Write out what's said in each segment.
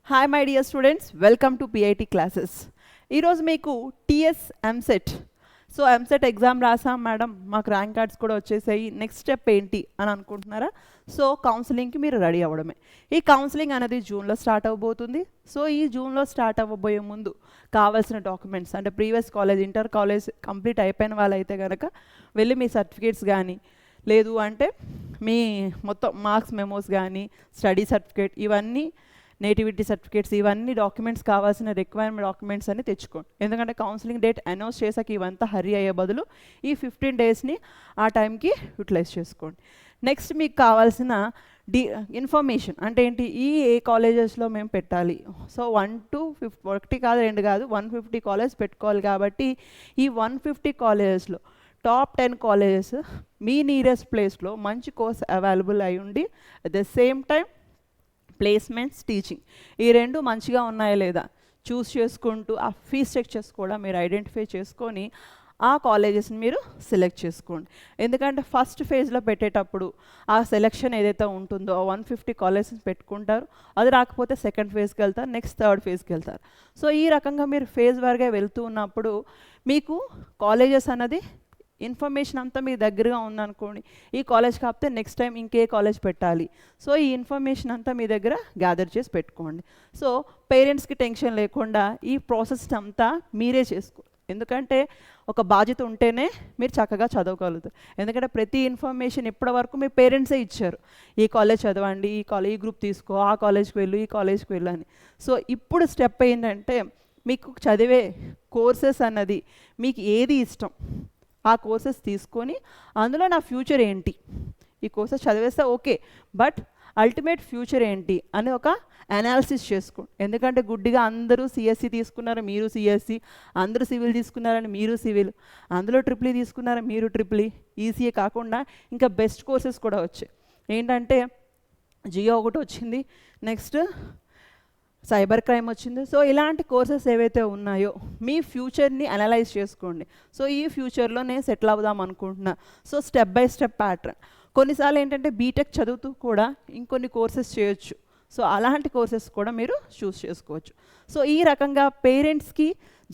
Hi my dear students, welcome to PIT classes. ఈరోజు మీకు TS EAMCET. So EAMCET exam రాసాం madam, మాకు ర్యాంక్ కార్డ్స్ కూడా వచ్చేసాయి, నెక్స్ట్ స్టెప్ ఏంటి అని అనుకుంటున్నారా? సో కౌన్సిలింగ్కి మీరు రెడీ అవ్వడమే. ఈ కౌన్సిలింగ్ అనేది జూన్లో స్టార్ట్ అవ్వబోతుంది. సో ఈ జూన్లో స్టార్ట్ అవ్వబోయే ముందు కావాల్సిన డాక్యుమెంట్స్ అంటే previous college, inter college complete అయిపోయిన వాళ్ళైతే కనుక వెళ్ళి మీ సర్టిఫికేట్స్ కానీ, లేదు అంటే మీ మొత్తం మార్క్స్ మెమోస్ కానీ, స్టడీ సర్టిఫికేట్, ఇవన్నీ నేటివిటీ సర్టిఫికేట్స్, ఇవన్నీ డాక్యుమెంట్స్ కావాల్సిన రిక్వైర్మెంట్ డాక్యుమెంట్స్ అన్ని తెచ్చుకోండి. ఎందుకంటే కౌన్సిలింగ్ డేట్ అనౌన్స్ చేసాక ఇవంతా హరీ అయ్యే బదులు ఈ 15 డేస్ని ఆ టైంకి యూటిలైజ్ చేసుకోండి. నెక్స్ట్ మీకు కావాల్సిన ఇన్ఫర్మేషన్ అంటే ఏంటి, ఏ కాలేజెస్లో మేము పెట్టాలి. సో 1 to 50, ఒకటి కాదు రెండు కాదు 150 కాలేజ్ పెట్టుకోవాలి. కాబట్టి ఈ 150 కాలేజెస్లో టాప్ 10 కాలేజెస్ మీ నియరెస్ట్ ప్లేస్లో మంచి కోర్స్ అవైలబుల్ అయి ఉండి, at the same time placements, teaching ఈ రెండు మంచిగా ఉన్నాయా లేదా చూస్ చేసుకుంటూ ఆ ఫీజ్ స్ట్రక్చర్స్ కూడా మీరు ఐడెంటిఫై చేసుకొని ఆ కాలేజెస్ని మీరు సెలెక్ట్ చేసుకోండి. ఎందుకంటే ఫస్ట్ ఫేజ్లో పెట్టేటప్పుడు ఆ సెలెక్షన్ ఏదైతే ఉంటుందో 150 కాలేజెస్ పెట్టుకుంటారు, అది రాకపోతే సెకండ్ ఫేజ్కి వెళ్తారు, నెక్స్ట్ థర్డ్ ఫేజ్కి వెళ్తారు. సో ఈ రకంగా మీరు ఫేజ్ వారీగా వెళ్తూ ఉన్నప్పుడు మీకు కాలేజెస్ అన్నది ఇన్ఫర్మేషన్ అంతా మీ దగ్గరగా ఉందనుకోండి, ఈ కాలేజ్ కాకపోతే నెక్స్ట్ టైం ఇంకే కాలేజ్ పెట్టాలి. సో ఈ ఇన్ఫర్మేషన్ అంతా మీ దగ్గర గ్యాదర్ చేసి పెట్టుకోండి. సో పేరెంట్స్కి టెన్షన్ లేకుండా ఈ ప్రాసెస్ అంతా మీరే చేసుకోండి. ఎందుకంటే ఒక బాధ్యత ఉంటేనే మీరు చక్కగా చదవగలుగుతారు. ఎందుకంటే ప్రతి ఇన్ఫర్మేషన్ ఇప్పటి వరకు మీ పేరెంట్సే ఇచ్చారు, ఈ కాలేజ్ చదవండి, ఈ గ్రూప్ తీసుకో, ఆ కాలేజ్కి వెళ్ళు, ఈ కాలేజ్కి వెళ్ళు అని. సో ఇప్పుడు స్టెప్ ఏంటంటే మీకు చదివే కోర్సెస్ అన్నది మీకు ఏది ఇష్టం ఆ కోర్సెస్ తీసుకొని అందులో నా ఫ్యూచర్ ఏంటి, ఈ కోర్సెస్ చదివేస్తే ఓకే, బట్ అల్టిమేట్ ఫ్యూచర్ ఏంటి అని ఒక అనాలిసిస్ చేసుకోండి. ఎందుకంటే గుడ్డిగా అందరూ సిఎస్సి తీసుకున్నారు, మీరు సిఎస్సి, అందరూ సివిల్ తీసుకున్నారని మీరు సివిల్, అందులో ట్రిపుల్ తీసుకున్నారు మీరు ట్రిపుల్, ఈసీఏ కాకుండా ఇంకా బెస్ట్ కోర్సెస్ కూడా వచ్చాయి. ఏంటంటే జియో ఒకటి వచ్చింది, నెక్స్ట్ సైబర్ క్రైమ్ వచ్చింది. సో ఇలాంటి కోర్సెస్ ఏవైతే ఉన్నాయో మీ ఫ్యూచర్ని అనలైజ్ చేసుకోండి. సో ఈ ఫ్యూచర్లో నేను సెటిల్ అవుదాం అనుకుంటున్నా. So step by step pattern. కొన్నిసార్లు ఏంటంటే బీటెక్ చదువుతూ కూడా ఇంకొన్ని కోర్సెస్ చేయొచ్చు. సో అలాంటి కోర్సెస్ కూడా మీరు చూస్ చేసుకోవచ్చు. సో ఈ రకంగా పేరెంట్స్కి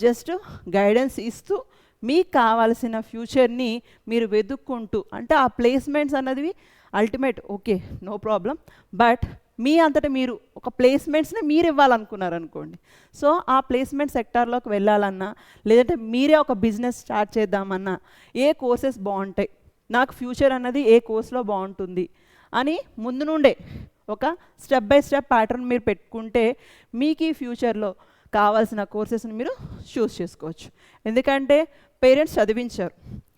జస్ట్ గైడెన్స్ ఇస్తూ మీకు కావాల్సిన ఫ్యూచర్ని మీరు వెతుక్కుంటూ, అంటే ఆ ప్లేస్మెంట్స్ అన్నది ultimate okay no problem, but మీ అంతటా మీరు ఒక ప్లేస్మెంట్స్ని మీరు ఇవ్వాలనుకున్నారనుకోండి. సో ఆ ప్లేస్మెంట్ సెక్టార్లోకి వెళ్ళాలన్నా, లేదంటే మీరే ఒక బిజినెస్ స్టార్ట్ చేద్దామన్నా ఏ కోర్సెస్ బాగుంటాయి, నాకు ఫ్యూచర్ అన్నది ఏ కోర్స్లో బాగుంటుంది అని ముందు నుండే ఒక స్టెప్ బై స్టెప్ ప్యాటర్న్ మీరు పెట్టుకుంటే మీకు ఈ ఫ్యూచర్లో కావాల్సిన కోర్సెస్ని మీరు చూస్ చేసుకోవచ్చు. ఎందుకంటే పేరెంట్స్ చదివించారు,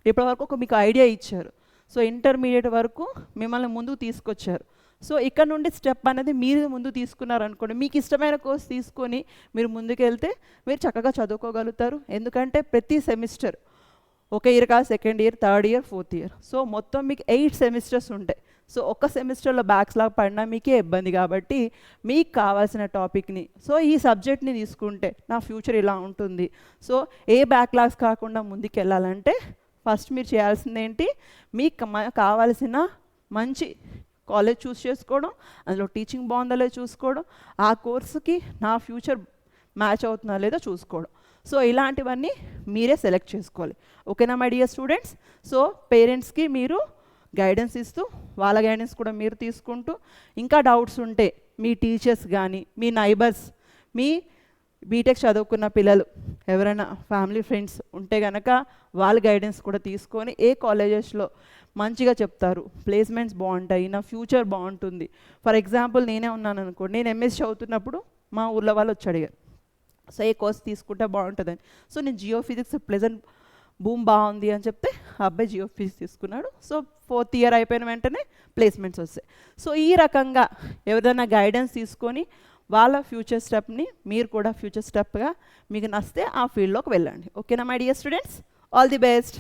ఇప్పటివరకు మీకు ఐడియా ఇచ్చారు, సో ఇంటర్మీడియట్ వరకు మిమ్మల్ని ముందుకు తీసుకొచ్చారు. సో ఇక్కడ నుండి స్టెప్ అనేది మీరు ముందు తీసుకున్నారనుకోండి, మీకు ఇష్టమైన కోర్స్ తీసుకొని మీరు ముందుకెళ్తే మీరు చక్కగా చదువుకోగలుగుతారు. ఎందుకంటే ప్రతి సెమిస్టర్ ఒక ఇయర్ కాదు, second year, third year, fourth year, so మొత్తం మీకు 8 సెమిస్టర్స్ ఉంటాయి. సో ఒక్క సెమిస్టర్లో బ్యాక్స్ లాగా పడినా మీకే ఇబ్బంది. కాబట్టి మీకు కావాల్సిన టాపిక్ని, సో ఈ సబ్జెక్ట్ని తీసుకుంటే నా ఫ్యూచర్ ఇలా ఉంటుంది, సో ఏ బ్యాక్లాగ్స్ కాకుండా ముందుకు వెళ్ళాలంటే ఫస్ట్ మీరు చేయాల్సింది ఏంటి, మీకు కావాల్సిన మంచి కాలేజ్ చూస్ చేసుకోవడం, అందులో టీచింగ్ బాగుందా లేదో చూసుకోవడం, ఆ కోర్సుకి నా ఫ్యూచర్ మ్యాచ్ అవుతుందా లేదో చూసుకోవడం. సో ఇలాంటివన్నీ మీరే సెలెక్ట్ చేసుకోవాలి. ఓకేనా మై డియర్ స్టూడెంట్స్? సో పేరెంట్స్కి మీరు గైడెన్స్ ఇస్తూ, వాళ్ళ గైడెన్స్ కూడా మీరు తీసుకుంటూ, ఇంకా డౌట్స్ ఉంటే మీ టీచర్స్ కానీ, మీ నైబర్స్, మీ బీటెక్ చదువుకున్న పిల్లలు ఎవరైనా ఫ్యామిలీ ఫ్రెండ్స్ ఉంటే కనుక వాళ్ళ గైడెన్స్ కూడా తీసుకొని ఏ కాలేజెస్లో మంచిగా చెప్తారు, ప్లేస్మెంట్స్ బాగుంటాయి, నా ఫ్యూచర్ బాగుంటుంది. ఫర్ ఎగ్జాంపుల్ నేనే ఉన్నాను అనుకోండి, నేను ఎంఎస్ చదువుతున్నప్పుడు మా ఊళ్ళో వాళ్ళు వచ్చి అడిగారు, సో ఏ కోర్స్ తీసుకుంటే బాగుంటుందని. సో నేను జియో ఫిజిక్స్ ప్లెజెంట్ బూమ్ బాగుంది అని చెప్తే ఆ అబ్బాయి జియో ఫిజిక్స్ తీసుకున్నాడు. సో 4th ఇయర్ అయిపోయిన వెంటనే ప్లేస్మెంట్స్ వస్తాయి. సో ఈ రకంగా ఎవరైనా గైడెన్స్ తీసుకొని వాళ్ళ ఫ్యూచర్ స్టెప్ని మీరు కూడా ఫ్యూచర్ స్టెప్గా మీకు నచ్చితే ఆ ఫీల్డ్లోకి వెళ్ళండి. ఓకేనా my dear students? All the best.